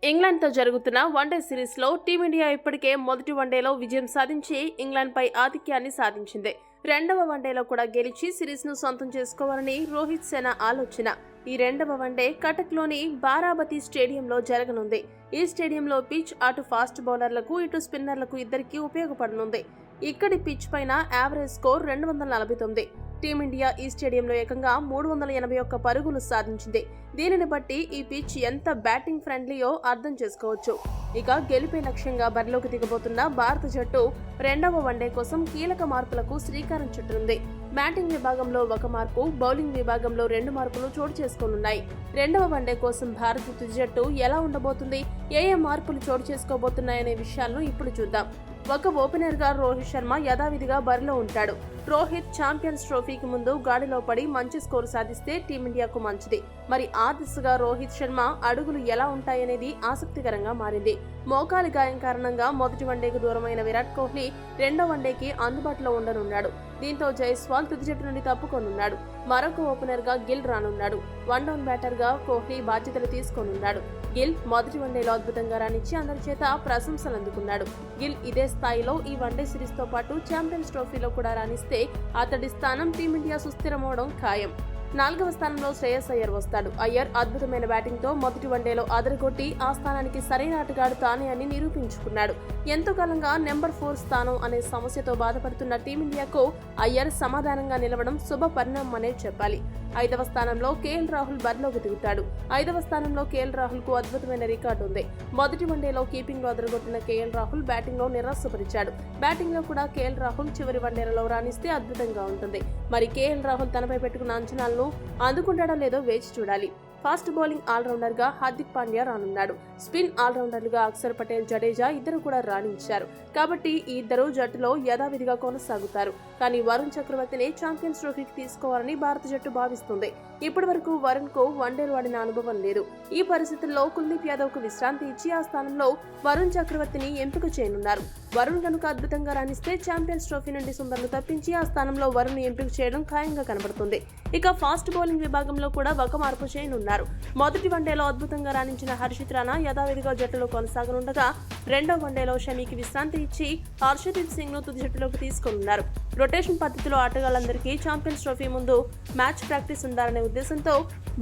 ఇంగ్లాండ్తో జరుగుతున్న వన్డే సిరీస్లో టీమిండియా ఇప్పటికే మొదటి వన్డేలో విజయం సాధించి ఇంగ్లాండ్పై ఆధిక్యాన్ని సాధించింది. రెండవ వన్డేలో కూడా గెలిచి సిరీస్ను సొంతం చేసుకోవాలని రోహిత్ సేన ఆలోచన. ఈ రెండవ వన్డే కటక్లోని బారాబతి స్టేడియంలో జరగనుంది. ఈ స్టేడియంలో పిచ్ అటు ఫాస్ట్ బౌలర్లకు ఇటు స్పిన్నర్లకు ఇద్దరికీ ఉపయోగపడనుంది. ఇక్కడి పిచ్ పైన యావరేజ్ స్కోర్ 249. టీమిండియా ఈ స్టేడియంలో ఏకంగా 381 పరుగులు సాధించింది. దీనిని బట్టి ఈ పిచ్ ఎంత బ్యాటింగ్ ఫ్రెండ్లీయో అర్థం చేసుకోవచ్చు. ఇక గెలిపే లక్ష్యంగా బరిలోకి దిగబోతున్న భారత జట్టు రెండవ వన్డే కోసం కీలక మార్పులకు శ్రీకారం చుట్టనుంది. బ్యాటింగ్ విభాగంలో 1 మార్పు, బౌలింగ్ విభాగంలో 2 మార్పులు చోటు చేసుకోనున్నాయి. రెండవ వన్డే కోసం భారత తుది జట్టు ఎలా ఉండబోతుంది, ఏ మార్పులు చోటు చేసుకోబోతున్నాయనే విషయాలను ఇప్పుడు చూద్దాం. ఒక ఓపెనర్ గా రోహిత్ శర్మ యథావిధిగా బరిలో ఉంటాడు. రోహిత్ ఛాంపియన్స్ ట్రోఫీకి ముందు గాడిలో పడి మంచి స్కోరు సాధిస్తే టీమిండియాకు మంచిది. మరి ఆ దిశగా రోహిత్ శర్మ అడుగులు ఎలా ఉంటాయనేది ఆసక్తికరంగా మారింది. మోకాలి గాయం కారణంగా మొదటి వన్డేకు దూరమైన విరాట్ కోహ్లీ రెండో వన్డేకి అందుబాటులో ఉండనున్నాడు. దీంతో జైస్వాల్ తుది జట్టు నుండి తప్పుకోనున్నాడు. మరొక ఓపెనర్ గా గిల్ రానున్నాడు. 1 డౌన్ బ్యాటర్ గా కోహ్లీ బాధ్యతలు తీసుకోనున్నాడు. గిల్ మొదటి వన్డేలో అద్భుతంగా రాణించి అందరి చేత ప్రశంసలు అందుకున్నాడు. గిల్ ఇదే స్థాయిలో ఈ వన్డే సిరీస్ తో పాటు ఛాంపియన్స్ ట్రోఫీలో కూడా రాణిస్తే అతడి స్థానం టీమిండియా సుస్థిరమవడం ఖాయం. 4వ స్థానంలో శ్రేయస్ అయ్యర్ వస్తాడు. అయ్యర్ అద్భుతమైన బ్యాటింగ్ తో మొదటి వన్డేలో అదరగొట్టి ఆ స్థానానికి సరైన ఆటగాడు తానే అని నిరూపించుకున్నాడు. ఎంతో కాలంగా నెంబర్ 4 స్థానం అనే సమస్యతో బాధపడుతున్న టీమిండియాకు అయ్యర్ సమాధానంగా నిలవడం శుభ పరిణామం అనే చెప్పాలి. 5వ స్థానంలో కేఎల్ రాహుల్ బరిలోకి దిగుతాడు. 5వ స్థానంలో కేఎల్ రాహుల్ కు అద్భుతమైన రికార్డు ఉంది. మొదటి వన్డేలో కీపింగ్ లో అదరగొట్టిన కేఎల్ రాహుల్ బ్యాటింగ్ లో నిరాశపరిచాడు. బ్యాటింగ్ లో కూడా కేఎల్ రాహుల్ చివరి వన్డేలలో రాణిస్తే అద్భుతంగా ఉంటుంది. మరి కేఎల్ రాహుల్ తనపై పెట్టుకున్న అంచనాలను అందుకుంటాడో లేదో వేచి చూడాలి. ఫాస్ట్ బౌలింగ్ ఆల్రౌండర్ గా హార్దిక్ పాండ్యా రానున్నాడు. స్పిన్ ఆల్రౌండర్లుగా అక్షర్ పటేల్, జడేజా ఇద్దరు కూడా రాణించారు. కాబట్టి ఈ ఇద్దరు జట్టులో యథావిధిగా కొనసాగుతారు. కానీ వరుణ్ చక్రవర్తిని ఛాంపియన్స్ ట్రోఫీకి తీసుకోవాలని భారత జట్టు భావిస్తుంది. ఇప్పటి వరకు వరుణ్ కు వన్డేలు ఆడిన అనుభవం లేదు. ఈ పరిస్థితుల్లో కుల్దీప్ యాదవ్ కు విశ్రాంతి ఇచ్చి ఆ స్థానంలో వరుణ్ చక్రవర్తిని ఎంపిక చేయనున్నారు. వరుణ్ కనుక అద్భుతంగా రాణిస్తే ఛాంపియన్స్ ట్రోఫీ నుండి సుందర్ను తప్పించి ఆ స్థానంలో వరుణ్ ఎంపిక చేయడం ఖాయంగా కనబడుతుంది. ఇక ఫాస్ట్ బౌలింగ్ విభాగంలో కూడా 1 మార్పు చేయనున్నారు. మొదటి వన్డేలో అద్భుతంగా రాణించిన హర్షిత్ రాణా యథావిధిగా జట్టులో కొనసాగనుండగా రెండో వన్డేలో షమీకి విశ్రాంతి ఇచ్చి హర్షదీప్ సింగ్ ను తుది జట్టులోకి తీసుకోనున్నారు. రొటేషన్ పద్ధతిలో ఆటగాళ్లందరికీ ఛాంపియన్స్ ట్రోఫీ ముందు మ్యాచ్ ప్రాక్టీస్ ఉండాలనే ఉద్దేశంతో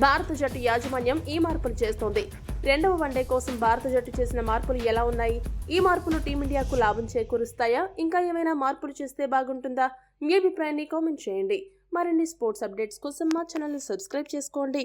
భారత జట్టు యాజమాన్యం ఈ మార్పులు చేస్తోంది. రెండవ వన్డే కోసం భారత జట్టు చేసిన మార్పులు ఎలా ఉన్నాయి? ఈ మార్పులు టీమిండియాకు లాభం చేకూరుస్తాయా? ఇంకా ఏమైనా మార్పులు చేస్తే బాగుంటుందా? మీ అభిప్రాయాన్ని కామెంట్ చేయండి. మరిన్ని స్పోర్ట్స్ అప్డేట్స్ కోసం మా ఛానల్ ని సబ్స్క్రైబ్ చేసుకోండి.